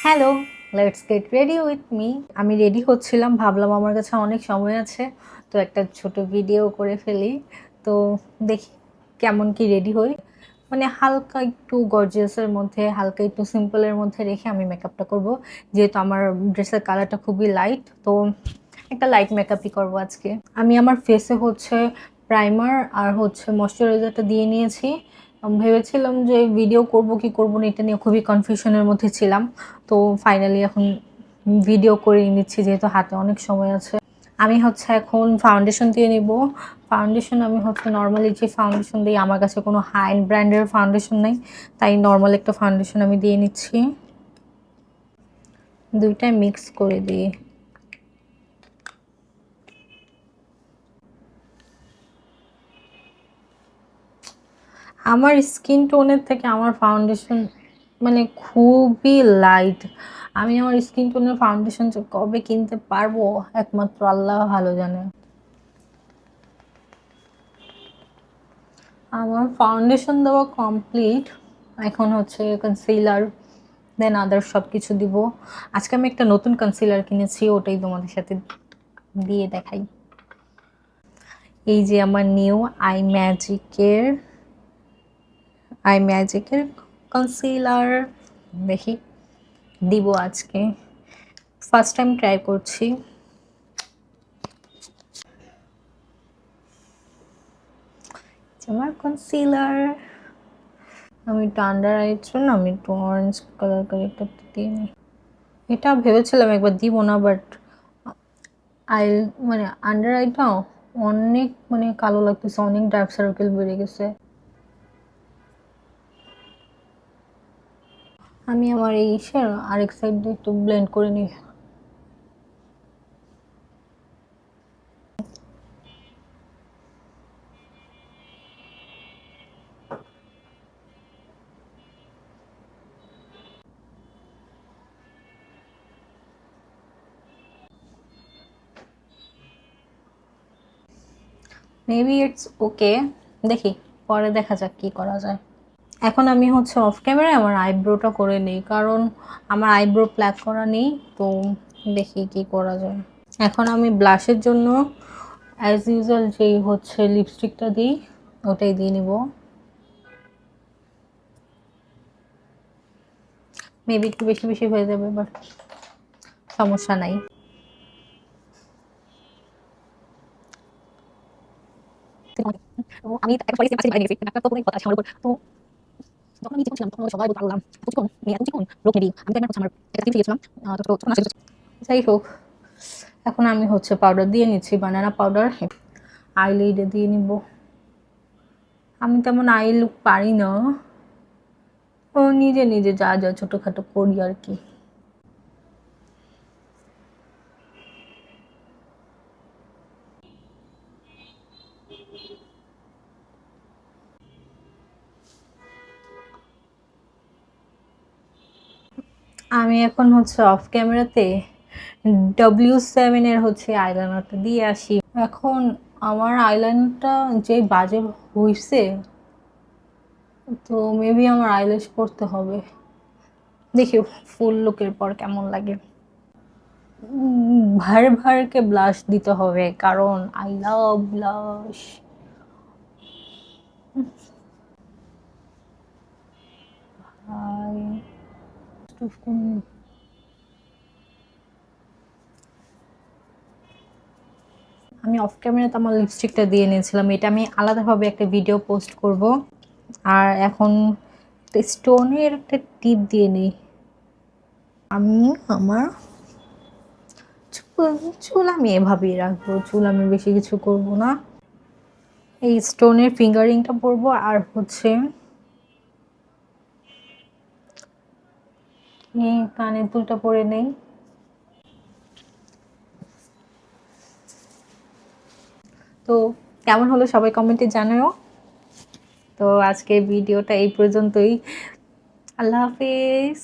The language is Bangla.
Hello, let's get ready with me. আমি রেডি হচ্ছিলাম, ভাবলাম আমার কাছে অনেক সময় আছে, তো একটা ছোট ভিডিও করে ফেলি। তো দেখি কেমন কি রেডি হই। মানে হালকা একটু গর্জিয়াসের মধ্যে, হালকা একটু সিম্পলের মধ্যে রেখে আমি মেকআপটা করব। যেহেতু আমার ড্রেসের কালারটা খুবই লাইট, তো একটা লাইট মেকআপই করব আজকে। আমি আমার ফেসে হচ্ছে প্রাইমার আর হচ্ছে ময়শ্চারাইজারটা দিয়ে নিয়েছি। ভেবেছিলাম যে ভিডিও করব কি করব না, এটা নিয়ে খুবই কনফিউশনের মধ্যে ছিলাম। তো ফাইনালি এখন ভিডিও করে নিচ্ছি, যেহেতু হাতে অনেক সময় আছে। আমি হচ্ছে এখন ফাউন্ডেশন দিয়ে নিব। ফাউন্ডেশন আমি হচ্ছে নর্মালি যে ফাউন্ডেশন দিই, আমার কাছে কোনো হাই এন্ড ব্র্যান্ডের ফাউন্ডেশন নেই, তাই নর্মাল একটা ফাউন্ডেশন আমি দিয়ে নিচ্ছি। দুইটাই মিক্স করে দিই। আমার স্কিন টোনের থেকে আমার ফাউন্ডেশন মানে খুবই লাইট। আমি আমার স্কিন টোনের ফাউন্ডেশন যে কবে কিনতে পারবো একমাত্র আল্লাহ ভালো জানে। আমার ফাউন্ডেশন দেওয়া কমপ্লিট। এখন হচ্ছে কনসিলার, দেন আদার সব কিছু দিব। আজকে আমি একটা নতুন কনসিলার কিনেছি, ওটাই তোমাদের সাথে দিয়ে দেখাই। এই যে আমার নিউ আই ম্যাজিকের কনসিলার। দেখি দিব আজকে, ফার্স্ট টাইম ট্রাই করছি। আমার কনসিলার, আমি একটু আন্ডার আইর জন্য আমি একটু অরেঞ্জ কালার কারেক্টার দিয়ে নিই। এটা ভেবেছিলাম একবার দিব না, বাট আই মানে আন্ডার আইটা অনেক মানে কালো লাগতেছে, অনেক ডার্ক সার্কেল বেড়ে গেছে। আমি আমার এই আরেক সাইড দিয়ে একটু ব্লেন্ড করে নিই। মেবি ইটস ওকে, দেখি পরে দেখা যাক কি করা যায়। এখন আমি হচ্ছে অফ ক্যামেরায় আমার আইব্রোটা করে নিই, কারণ আমার আইব্রো প্ল্যাক করা নেই। তো দেখি কি করা যায়। এখন আমি ব্লাশের জন্য অ্যাজ ইউজুয়াল যেই হচ্ছে লিপস্টিকটা দিই, ওটাই দিয়ে নিব। মেবি একটু বেশি বেশি হয়ে যাবে, বাট সমস্যা নাই। আমি একটা পরে সেম বানিয়ে গেছি, একটা তো কোনো কথা আছে আমার উপর। তো যখন আমি চিকন ছিলাম তখন সবাই বলতে পারলাম চিকন মেয়ে এত চিকন লোক নেবি। আমি তো আমার একটা টিম গেছিলাম, তো তখন আসলে যাই হোক। এখন আমি হচ্ছে পাউডার দিয়ে নিচ্ছি, বানানা পাউডার। আইলিডে দিয়ে নিব। আমি তেমন আই লুক পারি না, ও নিজে নিজে যা যা ছোটোখাটো করি আর কি। আমি এখন হচ্ছে অফ ক্যামেরাতে W7 এর হচ্ছে আইলাইনারটা দিয়ে আসি। এখন আমার আইলাইনারটা যে বাজে হইছে, তো মেবি আমার আইল্যাশ পড়তে হবে। দেখি ফুল লুকের পর কেমন লাগে। ভার ভারকে ব্লাশ দিতে হবে, কারণ আই লাভ ব্লাশ। আমি অফ ক্যামেরাতে আমার লিপস্টিকটা দিয়ে নিয়েছিলাম, এটা আমি আলাদাভাবে একটা ভিডিও পোস্ট করব। আর এখন স্টোনের একটা টিপ দিয়ে নিই। আমি আমার চুল আমি এভাবেই রাখবো, চুল আমি বেশি কিছু করব না। এই স্টোনের ফিঙ্গারিংটা পরবো, আর হচ্ছে এই কানের দুলটা পরে নেই। তো কেমন হলো সবাই কমেন্টে জানাও। তো আজকের ভিডিওটা এই পর্যন্তই। আল্লাহ হাফেজ।